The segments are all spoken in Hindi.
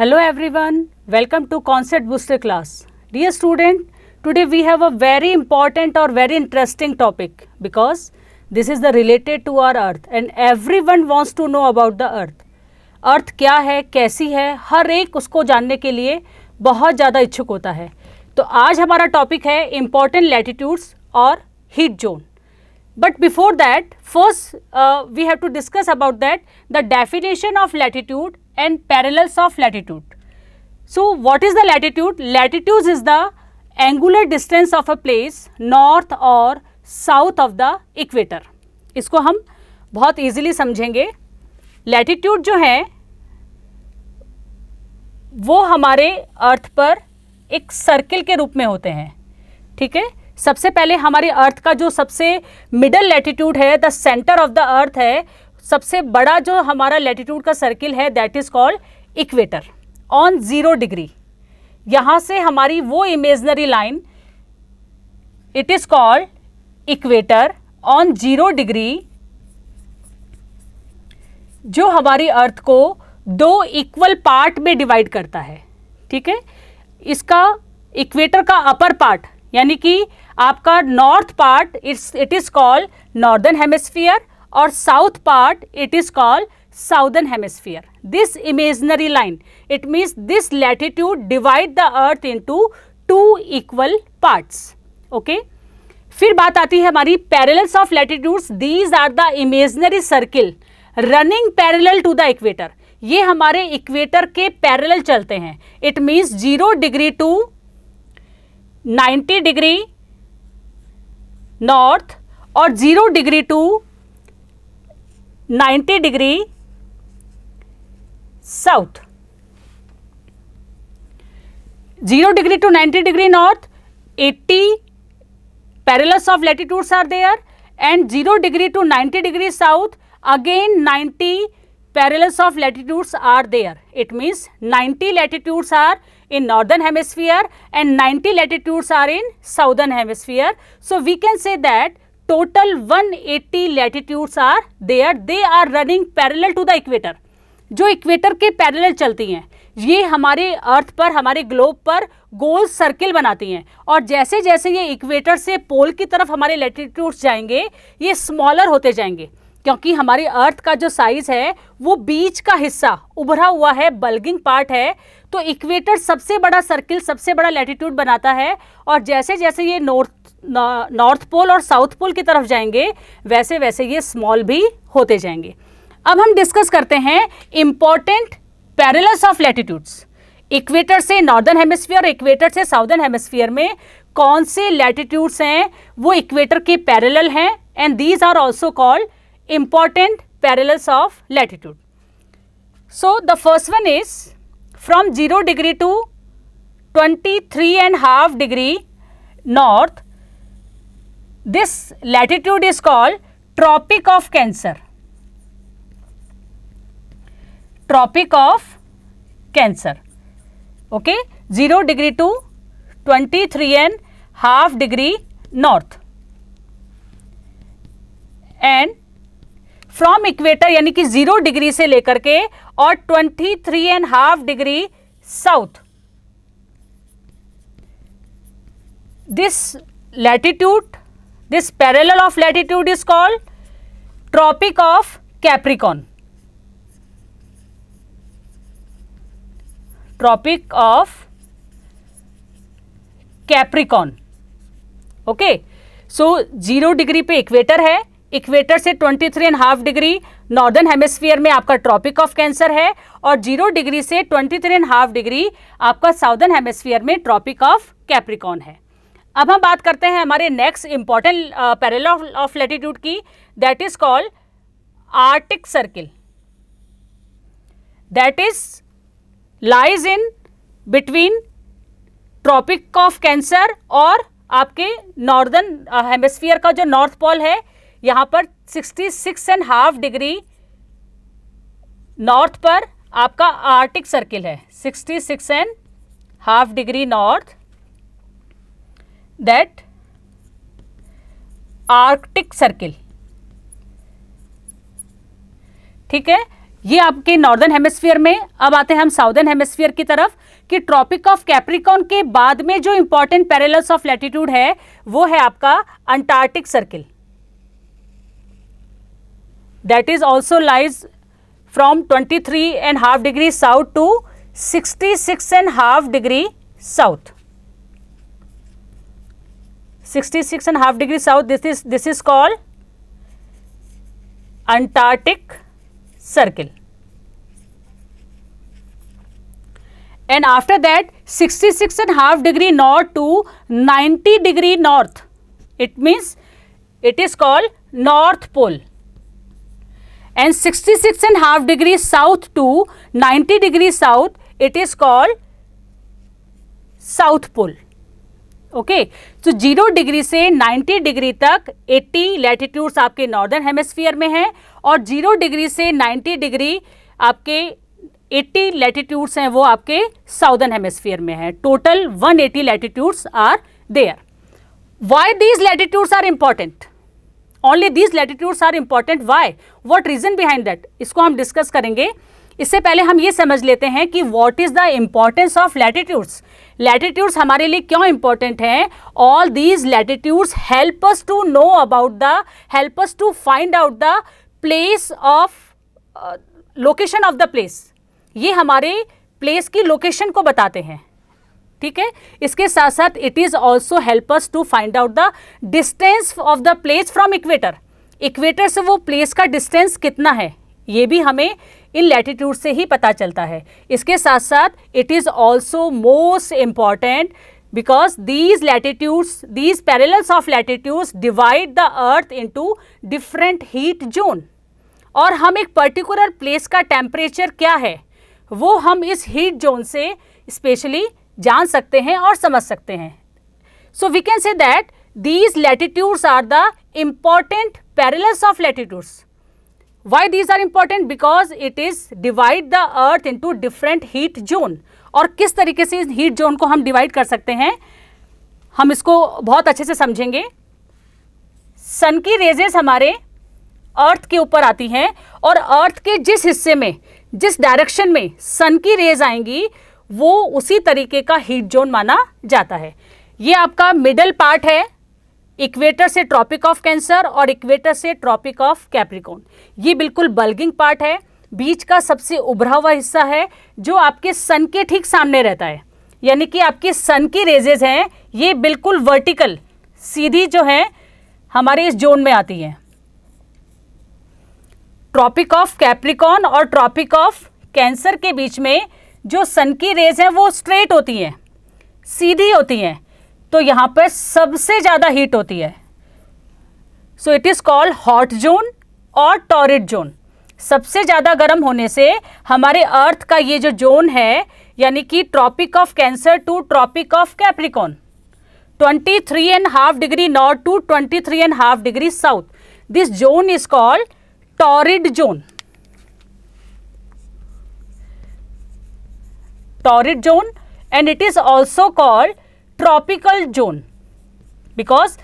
Hello everyone, welcome to Concept Booster class. Dear student, today we have a very important or very interesting topic because this is the related to our earth and everyone wants to know about the earth. अर्थ क्या है, कैसी है, हर एक उसको जानने के लिए बहुत ज़्यादा इच्छुक होता है. तो आज हमारा टॉपिक है इम्पॉर्टेंट लैटिट्यूड्स और heat zone. But before that, first we have to discuss about that the definition of latitude and parallels of latitude. So what is the latitude? Latitude is the angular distance of a place north or south of the equator. इसको हम बहुत easily समझेंगे. Latitude जो है वो हमारे अर्थ पर एक सर्किल के रूप में होते हैं. ठीक है. सबसे पहले हमारे अर्थ का जो सबसे मिडल लैटिट्यूड है, the centre of the earth है, सबसे बड़ा जो हमारा लैटिट्यूड का सर्किल है that is called equator on 0 degree. यहाँ से हमारी वो imaginary line it is called equator on 0 degree जो हमारी अर्थ को 2 इक्वल पार्ट में डिवाइड करता है. ठीक है. इसका इक्वेटर का अपर पार्ट यानी कि आपका north part it is called northern hemisphere और south part it is called southern hemisphere. This imaginary line it means this latitude divide the earth into 2 equal parts. Okay. फिर बात आती है हमारी parallels of latitudes. These are the imaginary circle running parallel to the equator. ये हमारे इक्वेटर के पैरेलल चलते हैं. It means 0 degree to 90 degree north और 0 degree to 90 degree south. 0 degree to 90 degree north 80 parallels of latitudes are there and 0 degree to 90 degree south again 90 parallels of latitudes are there. It means 90 latitudes are in northern hemisphere and 90 latitudes are in southern hemisphere. So we can say that total 180 latitudes are there. They are running parallel to the equator. जो इक्वेटर के पैरेलल चलती हैं ये हमारे अर्थ पर, हमारे ग्लोब पर गोल सर्किल बनाती हैं. और जैसे जैसे ये इक्वेटर से पोल की तरफ हमारे लैटिट्यूड्स जाएंगे ये स्मॉलर होते जाएंगे क्योंकि हमारे अर्थ का जो साइज़ है वो बीच का हिस्सा उभरा हुआ है, बल्गिंग पार्ट है. तो इक्वेटर सबसे बड़ा सर्किल, सबसे बड़ा लैटिट्यूड बनाता है और जैसे जैसे ये नॉर्थ पोल और साउथ पोल की तरफ जाएंगे वैसे वैसे ये स्मॉल भी होते जाएंगे. अब हम डिस्कस करते हैं important parallels of latitudes. Equator से नॉर्दर्न हेमिस्फीयर, इक्वेटर से साउदर्न हेमिस्फीयर में कौन से लैटिट्यूड्स हैं वो इक्वेटर के पैरेलल हैं and these are also called important parallels of latitude. So the first one is from 0 degree to 23.5 degree north. This latitude is called Tropic of Cancer. Tropic of Cancer. Okay, 0 degree to 23.5 degree north and from equator यानी कि 0 डिग्री से लेकर के और 23.5 degree south. This latitude, this parallel of latitude is called tropic of Capricorn. Tropic of Capricorn. Okay. So 0 degree पे इक्वेटर है, इक्वेटर से 23.5 डिग्री नॉर्दर्न हेमिस्फीयर में आपका ट्रॉपिक ऑफ कैंसर है और 0 डिग्री से 23.5 डिग्री आपका साउदर्न हेमिस्फीयर में ट्रॉपिक ऑफ कैप्रिकॉर्न है. अब हम बात करते हैं हमारे next important parallel of latitude की. That is called Arctic circle. That is lies in between tropic of Cancer और आपके नॉर्दर्न हेमिस्फीयर का जो नॉर्थ पोल है यहाँ पर 66.5 डिग्री नॉर्थ पर आपका आर्टिक सर्किल है. 66.5 degree north that Arctic circle. ठीक है. ये आपके नॉर्दर्न हेमिस्फीयर में। अब आते हैं हम साउदर्न हेमिस्फीयर की तरफ कि ट्रॉपिक ऑफ कैप्रिकॉर्न के बाद में जो इंपॉर्टेंट पैरेलल्स ऑफ लैटिट्यूड है वो है आपका Antarctic circle, that is also lies from 23.5 degree south to 66.5 degree south. 66.5 degree south, this is called Antarctic Circle. And after that 66.5 degree north to 90 degree north, it means it is called North Pole. And 66.5 degree south to 90 degree south, it is called South Pole. Okay, तो 0 डिग्री से 90 डिग्री तक 80 लैटिट्यूड्स आपके नॉर्दर्न हेमिस्फीयर में हैं और 0 डिग्री से 90 डिग्री आपके 80 लैटिट्यूड्स हैं वो आपके साउदर्न हेमिस्फीयर में हैं। Total 180 latitudes are there. Why these latitudes are important? Only these latitudes are important. Why? What reason behind that? इसको हम डिस्कस करेंगे। इससे पहले हम ये समझ लेते हैं कि what is the importance of latitudes. Latitudes हमारे लिए क्यों इंपॉर्टेंट हैं? All these latitudes help us to know about the, help us to find out the place of, location of the place. ये हमारे प्लेस की लोकेशन को बताते हैं, ठीक है। इसके साथ साथ it is also help us to find out the distance of the place from equator. Equator से वो प्लेस का डिस्टेंस कितना है ये भी हमें इन लैटिट्यूड से ही पता चलता है। इसके साथ साथ it is also most important because these latitudes, these parallels of latitudes divide the earth into different heat zone. और हम एक पर्टिकुलर प्लेस का टेम्परेचर क्या है वो हम इस हीट जोन से स्पेशली जान सकते हैं और समझ सकते हैं। So we can say that these latitudes are the important parallels of latitudes. Why these are important? Because it is divide the earth into different heat zone। और किस तरीके से इस हीट जोन को हम डिवाइड कर सकते हैं हम इसको बहुत अच्छे से समझेंगे। सन की रेजेस हमारे अर्थ के ऊपर आती हैं और अर्थ के जिस हिस्से में, जिस डायरेक्शन में सन की रेज आएंगी वो उसी तरीके का हीट जोन माना जाता है। ये आपका मिडल पार्ट है, इक्वेटर से ट्रॉपिक ऑफ कैंसर और इक्वेटर से ट्रॉपिक ऑफ कैप्रिकॉर्न। ये बिल्कुल बल्गिंग पार्ट है, बीच का सबसे उभरा हुआ हिस्सा है जो आपके सन के ठीक सामने रहता है। यानी कि आपकी सन की रेजेज हैं ये बिल्कुल वर्टिकल सीधी जो है हमारे इस जोन में आती हैं। ट्रॉपिक ऑफ कैप्रिकॉर्न और ट्रॉपिक ऑफ कैंसर के बीच में जो सन की रेज हैं वो स्ट्रेट होती हैं, सीधी होती हैं, तो यहाँ पर सबसे ज़्यादा हीट होती है। So it is called hot zone और टॉरिड जोन। सबसे ज़्यादा गर्म होने से हमारे अर्थ का ये जो जोन है यानी कि tropic of cancer to tropic of Capricorn 23.5 degree north to 23.5 degree south, this zone is called torrid zone. Torrid zone and it is also called tropical zone because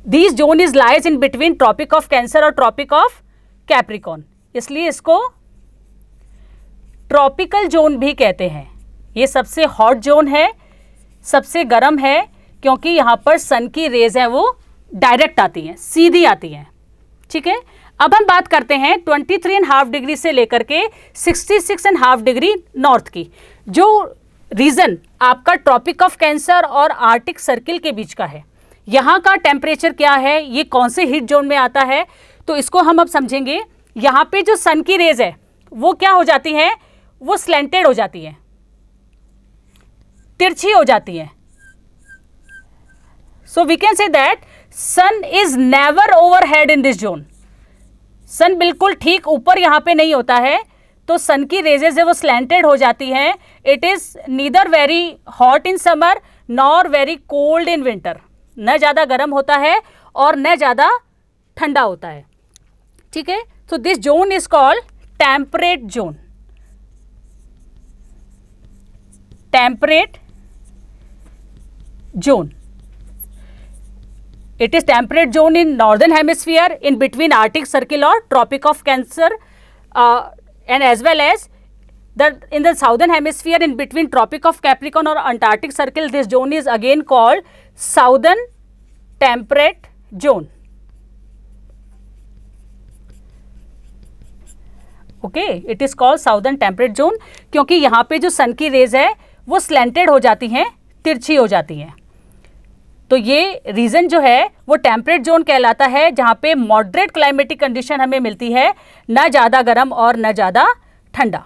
these zone is lies in between tropic of cancer और tropic of capricorn, इसलिए इसको ट्रॉपिकल जोन भी कहते हैं। ये सबसे हॉट जोन है, सबसे गर्म है क्योंकि यहाँ पर सन की रेज है वो डायरेक्ट आती हैं, सीधी आती हैं, ठीक है। अब हम बात करते हैं 23.5 डिग्री से लेकर के 66.5 डिग्री नॉर्थ की। जो रीजन आपका ट्रॉपिक ऑफ कैंसर और आर्टिक सर्किल के बीच का है, यहाँ का टेम्परेचर क्या है, ये कौन से हीट जोन में आता है, तो इसको हम अब समझेंगे। यहाँ पे जो सन की रेज है वो क्या हो जाती है, वो स्लेंटेड हो जाती है, तिरछी हो जाती है। So we can say that sun is never overhead in this zone. Sun बिल्कुल ठीक ऊपर यहाँ पे नहीं होता है, तो सन की रेजेस है वो स्लैंटेड हो जाती हैं। It is neither very hot in summer nor very cold in winter, न ज़्यादा गर्म होता है और न ज़्यादा ठंडा होता है, ठीक है। तो this zone is called temperate zone. Temperate zone, it is temperate zone in northern hemisphere in between arctic circle or tropic of cancer and as well as in the southern hemisphere in between Tropic of Capricorn or Antarctic Circle, this zone is again called Southern Temperate Zone. Okay, it is called southern temperate zone, क्योंकि यहाँ पे जो सन की रेज है वो स्लेंटेड हो जाती हैं, तिरछी हो जाती हैं। तो ये रीजन जो है वो टेम्परेट जोन कहलाता है, जहाँ पे मॉडरेट क्लाइमेटिक कंडीशन हमें मिलती है, ना ज़्यादा गर्म और ना ज़्यादा ठंडा।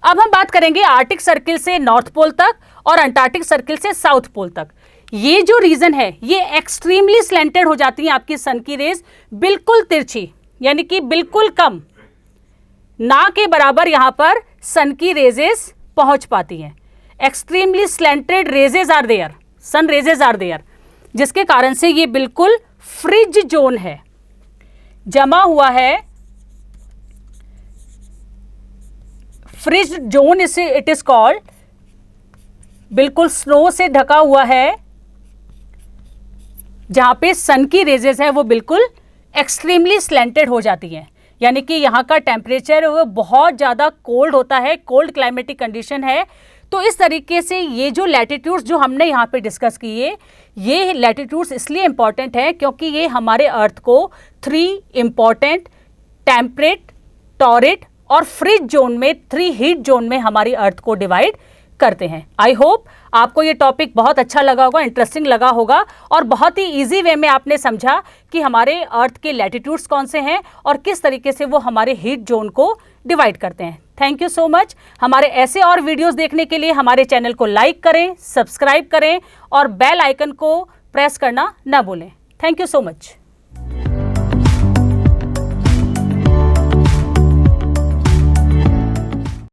अब हम बात करेंगे आर्टिक सर्किल से नॉर्थ पोल तक और अंटार्कटिक सर्किल से साउथ पोल तक। ये जो रीजन है ये एक्सट्रीमली स्लेंटेड हो जाती हैं आपकी सन की रेज, बिल्कुल तिरछी, यानी कि बिल्कुल कम, ना के बराबर यहाँ पर सन की रेजेस पहुंच पाती हैं। Extremely slanted rays are there, sun rays are there, जिसके कारण से ये बिल्कुल फ्रिज जोन है, जमा हुआ है, फ्रिज जोन इसे इट इज कॉल्ड, बिल्कुल स्नो से ढका हुआ है, जहां पे सन की रेजेस है वो बिल्कुल एक्सट्रीमली स्लेंटेड हो जाती हैं, यानी कि यहाँ का टेम्परेचर वो बहुत ज़्यादा कोल्ड होता है, कोल्ड क्लाइमेटिक कंडीशन है। तो इस तरीके से ये जो लैटिट्यूड्स जो हमने यहाँ पे डिस्कस किए, ये लैटिट्यूड्स इसलिए इम्पॉर्टेंट है क्योंकि ये हमारे अर्थ को 3 इम्पॉर्टेंट टेम्परेट, टॉरिड और फ्रिज जोन में, 3 हीट जोन में हमारी अर्थ को डिवाइड करते हैं। आई होप आपको ये टॉपिक बहुत अच्छा लगा होगा, इंटरेस्टिंग लगा होगा, और बहुत ही इजी वे में आपने समझा कि हमारे अर्थ के लैटिट्यूड्स कौन से हैं और किस तरीके से वो हमारे हीट जोन को डिवाइड करते हैं। Thank you so much. हमारे ऐसे और वीडियोस देखने के लिए हमारे चैनल को लाइक करें, सब्सक्राइब करें और बेल आइकन को प्रेस करना ना भूलें। Thank you so much.